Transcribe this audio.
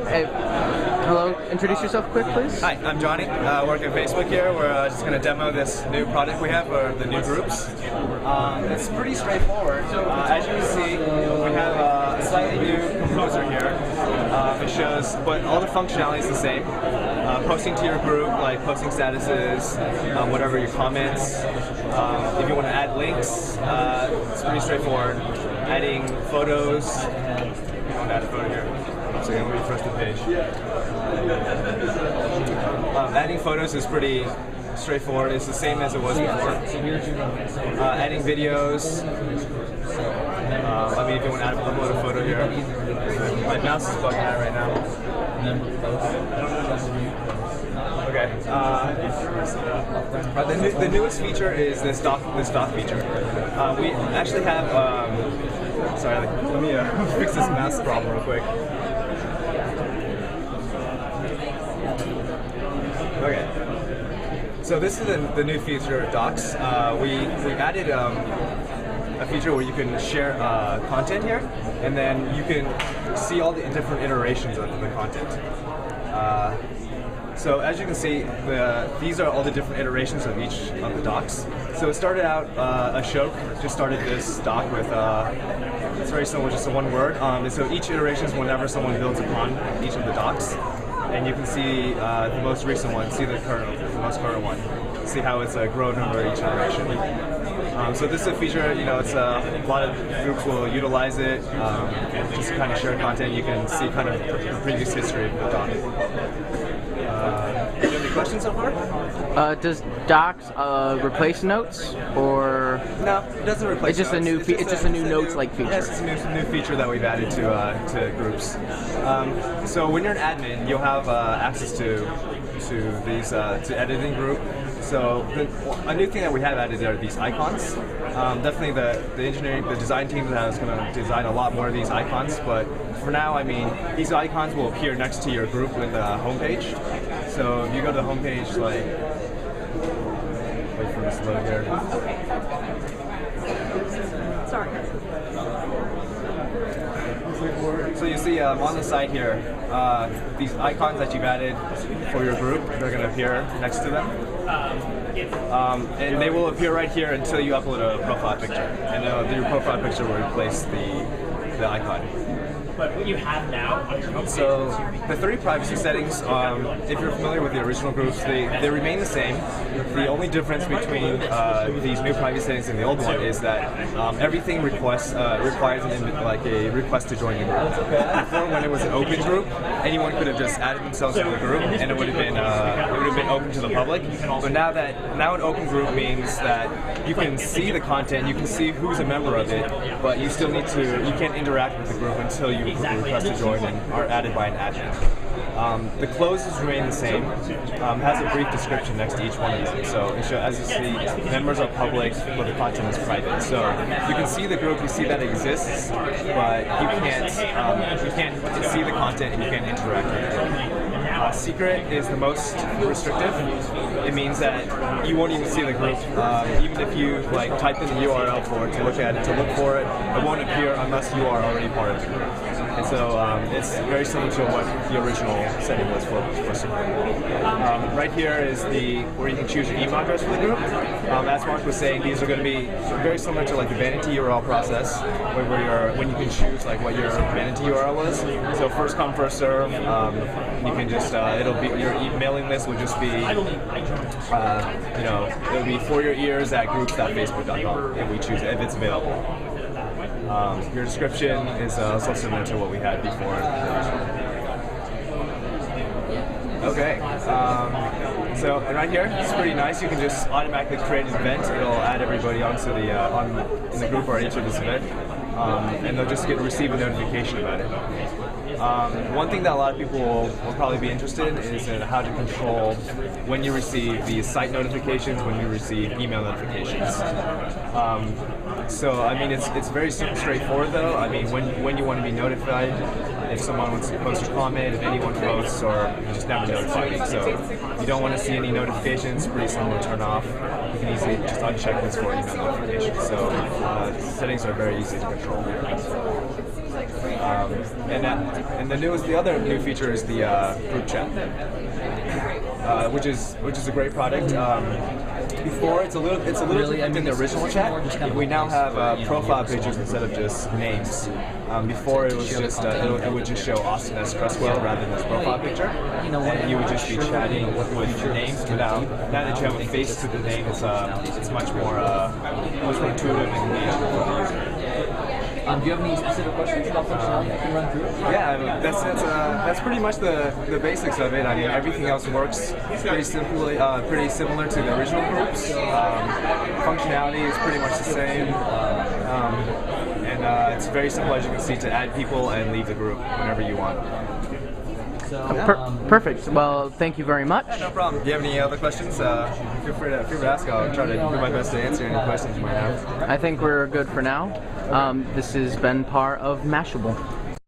Hey, hello, introduce yourself quick, please. Hi, I'm Johnny. Work at Facebook here. We're just going to demo this new product we have for the new groups. It's pretty straightforward. As you can see, we have a slightly new composer here. It shows, but all the functionality is the same. Posting to your group, like posting statuses, whatever your comments. If you want to add links, it's pretty straightforward. Adding photos. You want to add a photo here. So I'm going to refresh the page. Adding photos is pretty straightforward. It's the same as it was before. Adding videos. I mean, if you want to upload a photo here. My mouse is bugging out right now. Okay. The newest feature is this doc feature. We actually have. Sorry, let me fix this mouse problem real quick. Okay, so this is the new feature of Docs. We added a feature where you can share content here, and then you can see all the different iterations of the content. So as you can see, these are all the different iterations of each of the docs. So it started out, Ashok just started this doc with, it's very simple, just a one word. And so each iteration is whenever someone builds upon each of the docs. And you can see the most recent one, see the most current one. See how it's grown over each iteration. So this is a feature, it's a lot of groups will utilize it, just to kind of share content. You can see kind of the previous history of the doc. Do you have any questions so far? Does Docs replace Notes, or no? It doesn't replace. It's just Notes. It's just a new Notes-like feature. Yes, it's a new feature that we've added to groups. So when you're an admin, you'll have access to these to editing group. So a new thing that we have added are these icons. Definitely the design team is going to design a lot more of these icons. But for now, I mean, these icons will appear next to your group in the homepage. So if you go to the homepage, like, wait for this to load here. Sorry. So you see on the side here, these icons that you've added for your group, they're going to appear next to them. And they will appear right here until you upload a profile picture. And your profile picture will replace the icon. But what you have now on your homepage. So the 3 privacy settings, if you're familiar with the original groups, they remain the same. The only difference between these new privacy settings and the old one is that everything requires a request to join the group. Before, when it was an open group, anyone could have just added themselves to the group, and it would have been open to the public. But now an open group means that you can see the content, you can see who's a member of it, but you still you can't interact with the group until you request to join and are added by an admin. The closes remain the same. Has a brief description next to each one of them. So as you see, members are public, but the content is private. So you can see the group, you see that it exists, but you can't see the content and you can't interact with it. Secret is the most restrictive. It means that you won't even see the group. Even if you type in the URL for it to look at it, it won't appear unless you are already part of the group. And so it's very similar to what the original setting was for Secret. Right here is where you can choose your email address for the group. As Mark was saying, these are going to be very similar to the vanity URL process, when you can choose what your vanity URL was. So first come, first serve. You can just it'll be your mailing list will just be it'll be for your ears at groups.facebook.com if we choose it, if it's available. Your description is also similar to what we had before. Okay. So and right here, it's pretty nice. You can just automatically create an event. It'll add everybody onto in the group or enter this event, and they'll just receive a notification about it. One thing that a lot of people will probably be interested in is how to control when you receive the site notifications, when you receive email notifications. So I mean, it's very straightforward though. I mean, when you want to be notified, if someone wants to post a comment, if anyone posts, or you just never notify me. So you don't want to see any notifications, pretty simple to turn off. You can easily just uncheck this for email notifications. So settings are very easy to control. And the other new feature is the group chat, which is a great product. Before it's a little different than the original chat. We now have profile pictures instead of just names. Before it was just it would just show Austin as Cresswell rather than his profile picture, and you would just be chatting with your names. Now that you have a face to the name, it's much more intuitive and engaging for the user. Do you have any specific questions about functionality I can run through? Yeah, I mean, that's pretty much the basics of it. I mean, everything else works pretty similar to the original groups. Functionality is pretty much the same, and it's very simple, as you can see, to add people and leave the group whenever you want. Perfect. Well, thank you very much. No problem. Do you have any other questions? Feel free to ask. I'll try to do my best to answer any questions you might have. I think we're good for now. This is Ben Parr of Mashable.